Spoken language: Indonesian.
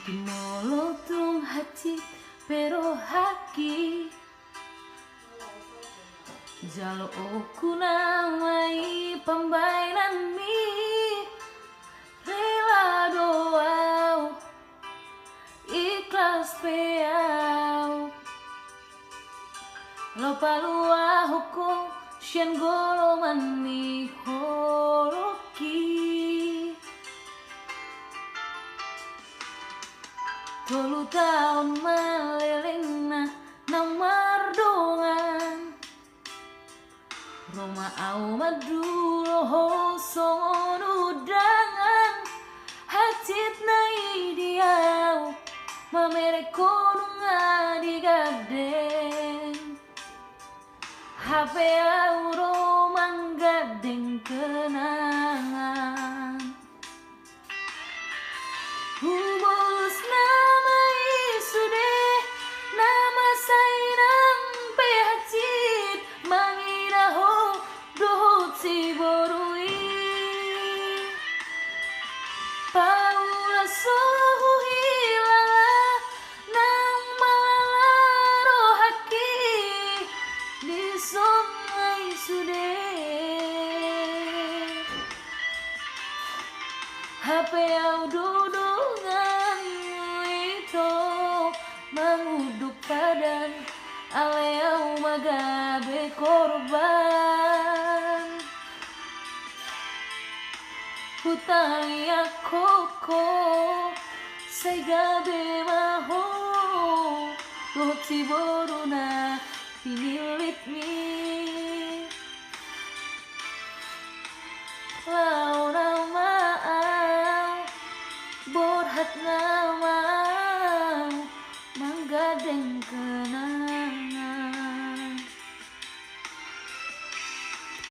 Timolotong hati pero haki jalo oku namai pembainan mi rela doau ikhlas peau lo palua hukum sian goloman mi holoki tolu tahun meleleng na mardongan Roma au maduro ho songon udangan hatit na idiau mamere konunga digadeng HP au romang gadeng kenangan Hubus nama isude nama sainang pehacit mangira ho dohot si borui Paula sohu hilala nang malala rohaki di sungai sude HP au dudungan itu menguduk padan aleau magabe korban hutang koko say gabe maho Goti boruna pinilit mi